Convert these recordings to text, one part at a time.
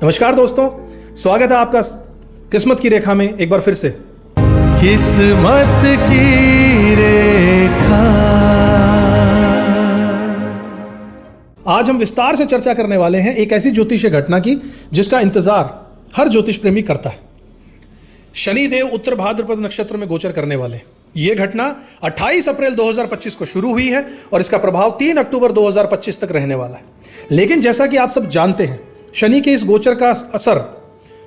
नमस्कार दोस्तों, स्वागत है आपका किस्मत की रेखा में एक बार फिर से। किस्मत की रेखा। आज हम विस्तार से चर्चा करने वाले हैं एक ऐसी ज्योतिषीय घटना की जिसका इंतजार हर ज्योतिष प्रेमी करता है। शनिदेव उत्तर भाद्रपद नक्षत्र में गोचर करने वाले। यह घटना 28 अप्रैल 2025 को शुरू हुई है और इसका प्रभाव 3 अक्टूबर 2025 तक रहने वाला है। लेकिन जैसा कि आप सब जानते हैं, शनि के इस गोचर का असर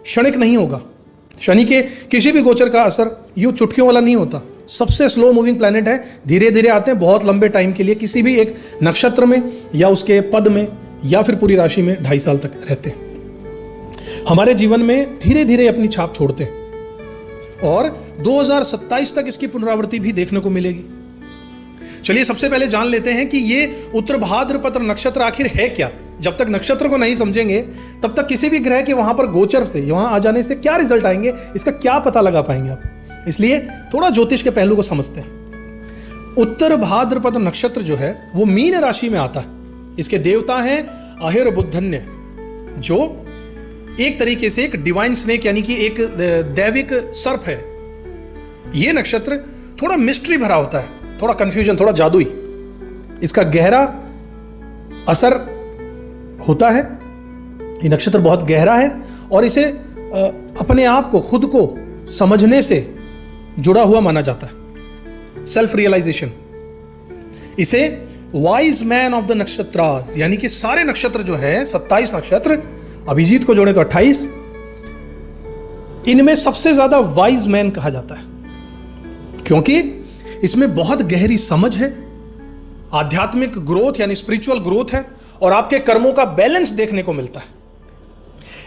क्षणिक नहीं होगा। शनि के किसी भी गोचर का असर यूं चुटकियों वाला नहीं होता। सबसे स्लो मूविंग प्लैनेट है, धीरे धीरे आते हैं बहुत लंबे टाइम के लिए, किसी भी एक नक्षत्र में या उसके पद में या फिर पूरी राशि में 2.5 साल तक रहते हैं। हमारे जीवन में धीरे धीरे अपनी छाप छोड़ते हैं और 2027 तक इसकी पुनरावृत्ति भी देखने को मिलेगी। चलिए सबसे पहले जान लेते हैं कि ये उत्तर भाद्रपद नक्षत्र आखिर है क्या। जब तक नक्षत्र को नहीं समझेंगे तब तक किसी भी ग्रह के वहां पर गोचर से वहां आ जाने से क्या रिजल्ट आएंगे, इसका क्या पता लगा पाएंगे आप। इसलिए थोड़ा ज्योतिष के पहलू को समझते हैं। उत्तर भाद्रपद नक्षत्र जो है वो मीन राशि में आता है। इसके देवता हैं अहिर्बुद्धन्य, जो एक तरीके से एक डिवाइन स्नेक यानी कि एक दैविक सर्प है। यह नक्षत्र थोड़ा मिस्ट्री भरा होता है, थोड़ा कंफ्यूजन, थोड़ा जादुई। इसका गहरा असर होता है। ये नक्षत्र बहुत गहरा है और इसे अपने आप को, खुद को समझने से जुड़ा हुआ माना जाता है। Self realization. इसे wise man of the nakshatras, यानी कि सारे नक्षत्र जो है 27 नक्षत्र, अभिजीत को जोड़े तो 28, इनमें सबसे ज्यादा वाइज मैन कहा जाता है क्योंकि इसमें बहुत गहरी समझ है, आध्यात्मिक ग्रोथ यानी स्पिरिचुअल ग्रोथ है और आपके कर्मों का बैलेंस देखने को मिलता है।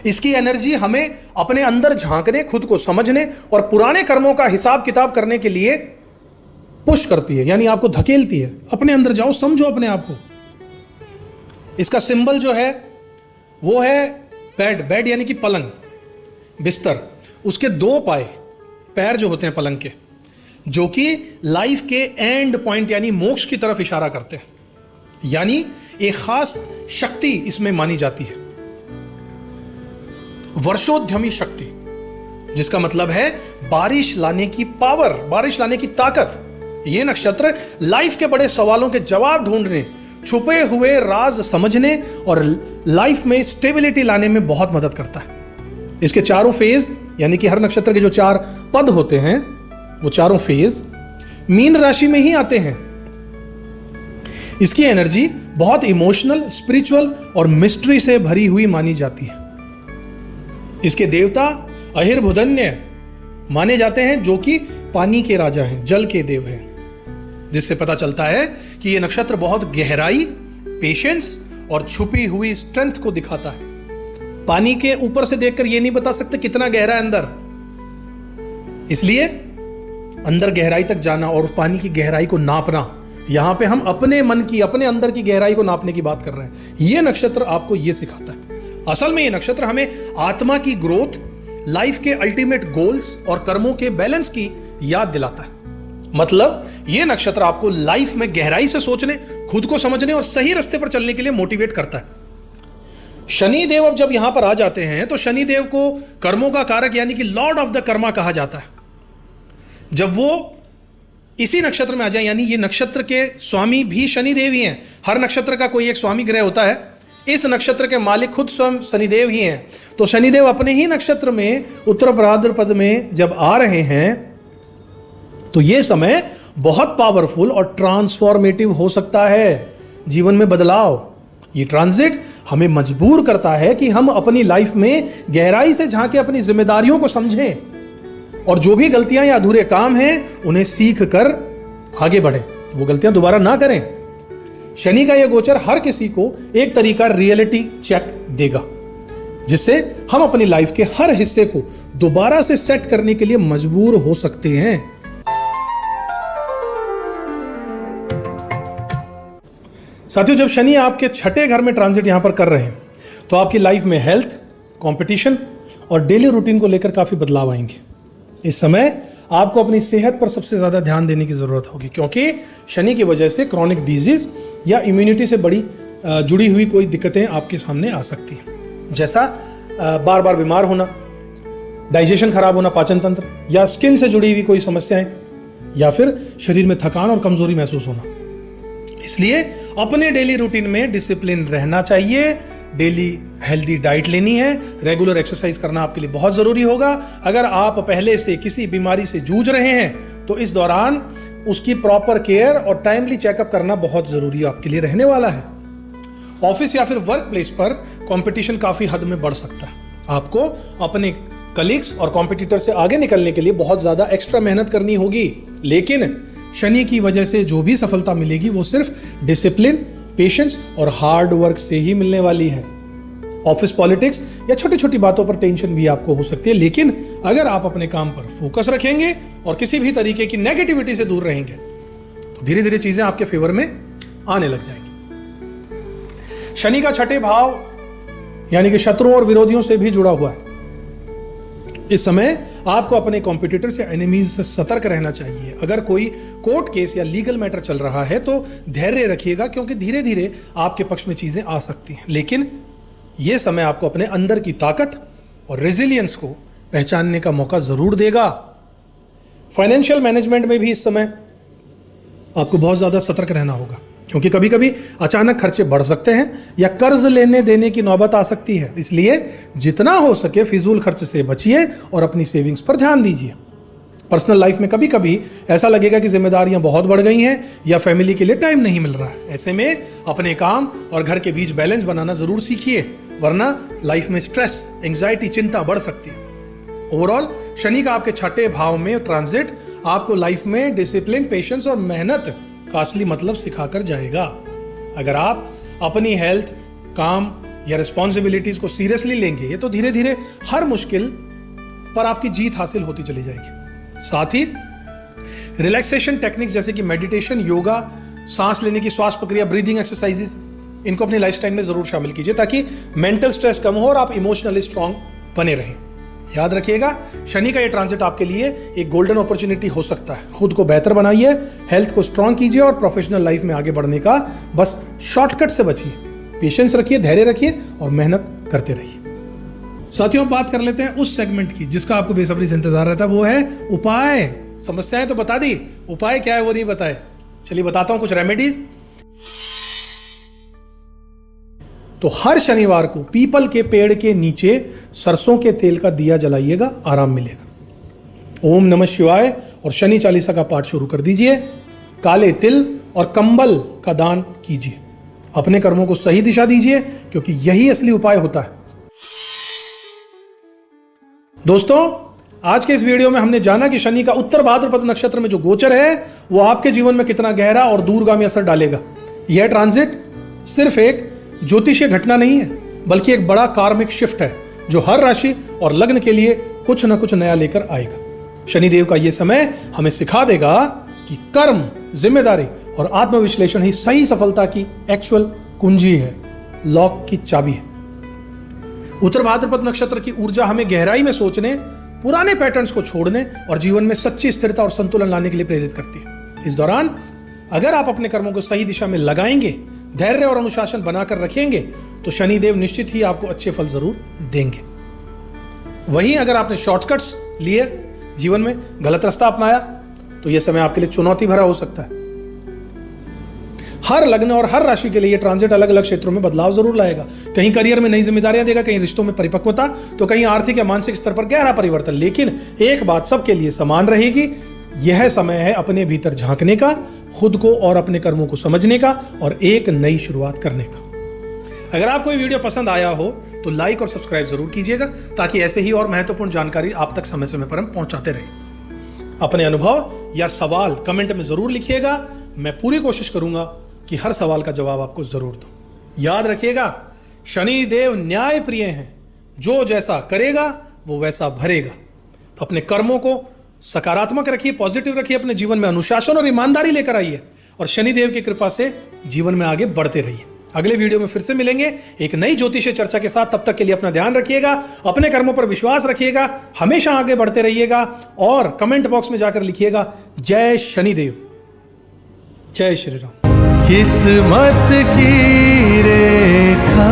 इसकी एनर्जी हमें अपने अंदर झांकने, खुद को समझने और पुराने कर्मों का हिसाब किताब करने के लिए पुश करती है, यानी आपको धकेलती है। अपने अंदर जाओ, समझो अपने आप को। इसका सिंबल जो है वो है बेड यानी कि पलंग, बिस्तर। उसके 2 पैर जो होते हैं पलंग के, जो कि लाइफ के एंड पॉइंट यानी मोक्ष की तरफ इशारा करते हैं। यानी एक खास शक्ति इसमें मानी जाती है, वर्षोद्यमी शक्ति, जिसका मतलब है बारिश लाने की पावर, बारिश लाने की ताकत। यह नक्षत्र लाइफ के बड़े सवालों के जवाब ढूंढने, छुपे हुए राज समझने और लाइफ में स्टेबिलिटी लाने में बहुत मदद करता है। इसके चारों फेज यानी कि हर नक्षत्र के जो 4 पद होते हैं वो चारों फेज मीन राशि में ही आते हैं। इसकी एनर्जी बहुत इमोशनल, स्पिरिचुअल और मिस्ट्री से भरी हुई मानी जाती है। इसके देवता अहिर्बुद्धन्य माने जाते हैं, जो कि पानी के राजा हैं, जल के देव हैं, जिससे पता चलता है कि यह नक्षत्र बहुत गहराई, पेशेंस और छुपी हुई स्ट्रेंथ को दिखाता है। पानी के ऊपर से देखकर यह नहीं बता सकते कितना गहरा है अंदर, इसलिए अंदर गहराई तक जाना और पानी की गहराई को नापना, यहां पे हम अपने मन की, अपने अंदर की गहराई को नापने की बात कर रहे हैं। यह नक्षत्र आपको यह सिखाता है। असल में यह नक्षत्र हमें आत्मा की ग्रोथ, लाइफ के अल्टीमेट गोल्स और कर्मों के बैलेंस की याद दिलाता है। मतलब यह नक्षत्र आपको लाइफ में गहराई से सोचने, खुद को समझने और सही रास्ते पर चलने के लिए मोटिवेट करता है। शनिदेव अब जब यहां पर आ जाते हैं तो शनिदेव को कर्मों का कारक यानी कि लॉर्ड ऑफ द कर्मा कहा जाता है। जब वो इसी नक्षत्र में आ जाए, यानी ये नक्षत्र के स्वामी भी शनिदेव ही हैं। हर नक्षत्र का कोई एक स्वामी ग्रह होता है, इस नक्षत्र के मालिक खुद स्वयं शनिदेव ही हैं। तो शनिदेव अपने ही नक्षत्र में उत्तर भाद्रपद में जब आ रहे हैं तो ये समय बहुत पावरफुल और ट्रांसफॉर्मेटिव हो सकता है। जीवन में बदलाव, ये ट्रांजिट हमें मजबूर करता है कि हम अपनी लाइफ में गहराई से झांके अपनी जिम्मेदारियों को समझें और जो भी गलतियां या अधूरे काम हैं उन्हें सीख कर आगे बढ़ें, वो गलतियां दोबारा ना करें। शनि का यह गोचर हर किसी को एक तरीका रियलिटी चेक देगा, जिससे हम अपनी लाइफ के हर हिस्से को दोबारा से सेट करने के लिए मजबूर हो सकते हैं। साथियों, जब शनि आपके 6ठे घर में ट्रांजिट यहां पर कर रहे हैं तो आपकी लाइफ में हेल्थ, कंपटीशन और डेली रूटीन को लेकर काफी बदलाव आएंगे। इस समय आपको अपनी सेहत पर सबसे ज़्यादा ध्यान देने की ज़रूरत होगी, क्योंकि शनि की वजह से क्रॉनिक डिजीज या इम्यूनिटी से बड़ी जुड़ी हुई कोई दिक्कतें आपके सामने आ सकती हैं। जैसा बार बार बीमार होना, डाइजेशन खराब होना, पाचन तंत्र, या स्किन से जुड़ी हुई कोई समस्याएं, या फिर शरीर में थकान और कमजोरी महसूस होना। इसलिए अपने डेली रूटीन में डिसिप्लिन रहना चाहिए, डेली हेल्दी डाइट लेनी है, रेगुलर एक्सरसाइज करना आपके लिए बहुत जरूरी होगा। अगर आप पहले से किसी बीमारी से जूझ रहे हैं तो इस दौरान उसकी प्रॉपर केयर और टाइमली चेकअप करना बहुत जरूरी आपके लिए रहने वाला है। ऑफिस या फिर वर्क प्लेस पर कंपटीशन काफी हद में बढ़ सकता है। आपको अपने कलीग्स और कॉम्पिटिटर से आगे निकलने के लिए बहुत ज्यादा एक्स्ट्रा मेहनत करनी होगी, लेकिन शनि की वजह से जो भी सफलता मिलेगी वो सिर्फ डिसिप्लिन, पेशेंस और हार्ड वर्क से ही मिलने वाली है। ऑफिस पॉलिटिक्स या छोटी छोटी बातों पर टेंशन भी आपको हो सकती है, लेकिन अगर आप अपने काम पर फोकस रखेंगे और किसी भी तरीके की नेगेटिविटी से दूर रहेंगे तो धीरे धीरे चीजें आपके फेवर में आने लग जाएंगी। शनि का छठे भाव यानी कि शत्रुओं और विरोधियों से भी जुड़ा हुआ है। इस समय आपको अपने कॉम्पिटिटर्स या एनिमीज से सतर्क रहना चाहिए। अगर कोई कोर्ट केस या लीगल मैटर चल रहा है तो धैर्य रखिएगा, क्योंकि धीरे धीरे आपके पक्ष में चीजें आ सकती हैं, लेकिन यह समय आपको अपने अंदर की ताकत और रेजिलियंस को पहचानने का मौका जरूर देगा। फाइनेंशियल मैनेजमेंट में भी इस समय आपको बहुत ज्यादा सतर्क रहना होगा, क्योंकि कभी कभी अचानक खर्चे बढ़ सकते हैं या कर्ज लेने देने की नौबत आ सकती है। इसलिए जितना हो सके फिजूल खर्च से बचिए और अपनी सेविंग्स पर ध्यान दीजिए। पर्सनल लाइफ में कभी कभी ऐसा लगेगा कि जिम्मेदारियां बहुत बढ़ गई हैं या फैमिली के लिए टाइम नहीं मिल रहा है। ऐसे में अपने काम और घर के बीच बैलेंस बनाना जरूर सीखिए, वरना लाइफ में स्ट्रेस, एंग्जाइटी, चिंता बढ़ सकती है। ओवरऑल शनि का आपके छठे भाव में ट्रांजिट आपको लाइफ में डिसिप्लिन, पेशेंस और मेहनत का असली मतलब सिखाकर जाएगा। अगर आप अपनी हेल्थ, काम या रिस्पॉन्सिबिलिटीज को सीरियसली लेंगे तो धीरे धीरे हर मुश्किल पर आपकी जीत हासिल होती चली जाएगी। साथ ही रिलैक्सेशन टेक्निक्स जैसे कि मेडिटेशन, योगा, सांस लेने की श्वास प्रक्रिया, ब्रीदिंग एक्सरसाइजेस, इनको अपनी लाइफस्टाइल में जरूर शामिल कीजिए ताकि मेंटल स्ट्रेस कम हो और आप इमोशनली स्ट्रांग बने रहें। याद रखिएगा, शनि का ये ट्रांजिट आपके लिए एक गोल्डन अपॉर्चुनिटी हो सकता है। खुद को बेहतर बनाइए, हेल्थ को स्ट्रांग कीजिए और प्रोफेशनल लाइफ में आगे बढ़ने का बस शॉर्टकट से बचिए। पेशेंस रखिए, धैर्य रखिए और मेहनत करते रहिए। साथियों, बात कर लेते हैं उस सेगमेंट की जिसका आपको बेसब्री से इंतजार रहता है, वो है उपाय। समस्याएं तो बता दी, उपाय क्या है वो नहीं बताए। चलिए बताता हूं कुछ रेमेडीज। तो हर शनिवार को पीपल के पेड़ के नीचे सरसों के तेल का दिया जलाइएगा, आराम मिलेगा। ओम नमः शिवाय और शनि चालीसा का पाठ शुरू कर दीजिए। काले तिल और कंबल का दान कीजिए। अपने कर्मों को सही दिशा दीजिए, क्योंकि यही असली उपाय होता है। दोस्तों, आज के इस वीडियो में हमने जाना कि शनि का उत्तर भाद्रपद नक्षत्र में जो गोचर है वो आपके जीवन में कितना गहरा और दूरगामी असर डालेगा। यह ट्रांजिट सिर्फ एक ज्योतिषीय घटना नहीं है, बल्कि एक बड़ा कार्मिक शिफ्ट है जो हर राशि और लग्न के लिए कुछ न कुछ नया लेकर आएगा। शनिदेव का यह समय हमें सिखा देगा कि कर्म, जिम्मेदारी और आत्मविश्लेषण ही सही सफलता की एक्चुअल कुंजी है, लॉक की चाबी है। उत्तर भाद्रपद नक्षत्र की ऊर्जा हमें गहराई में सोचने, पुराने पैटर्न्स को छोड़ने और जीवन में सच्ची स्थिरता और संतुलन लाने के लिए प्रेरित करती है। इस दौरान अगर आप अपने कर्मों को सही दिशा में लगाएंगे, धैर्य और अनुशासन बनाकर रखेंगे तो शनिदेव निश्चित ही आपको अच्छे फल जरूर देंगे। वहीं अगर आपने शॉर्टकट्स लिए, जीवन में गलत रास्ता अपनाया, तो यह समय आपके लिए चुनौती भरा हो सकता है। हर लग्न और हर राशि के लिए यह ट्रांजिट अलग अलग क्षेत्रों में बदलाव जरूर लाएगा। कहीं करियर में नई जिम्मेदारियां देगा, कहीं रिश्तों में परिपक्वता, तो कहीं आर्थिक या मानसिक स्तर पर गहरा परिवर्तन। लेकिन एक बात सबके लिए समान रहेगी, यह समय है अपने भीतर झांकने का, खुद को और अपने कर्मों को समझने का और एक नई शुरुआत करने का। अगर आपको ये वीडियो पसंद आया हो तो लाइक और सब्सक्राइब जरूर कीजिएगा, ताकि ऐसे ही और महत्वपूर्ण जानकारी आप तक समय समय पर हम पहुंचाते रहें। अपने अनुभव या सवाल कमेंट में जरूर लिखिएगा। मैं पूरी कोशिश करूंगा कि हर सवाल का जवाब आपको जरूर दूं। याद रखिएगा, शनि देव न्याय प्रिय हैं, जो जैसा करेगा वो वैसा भरेगा। तो अपने कर्मों को सकारात्मक रखिए, पॉजिटिव रखिए, अपने जीवन में अनुशासन और ईमानदारी लेकर आइए और शनिदेव की कृपा से जीवन में आगे बढ़ते रहिए। अगले वीडियो में फिर से मिलेंगे एक नई ज्योतिषीय चर्चा के साथ। तब तक के लिए अपना ध्यान रखिएगा, अपने कर्मों पर विश्वास रखिएगा, हमेशा आगे बढ़ते रहिएगा और कमेंट बॉक्स में जाकर लिखिएगा जय शनिदेव, जय श्री राम। किस्मत की रेखा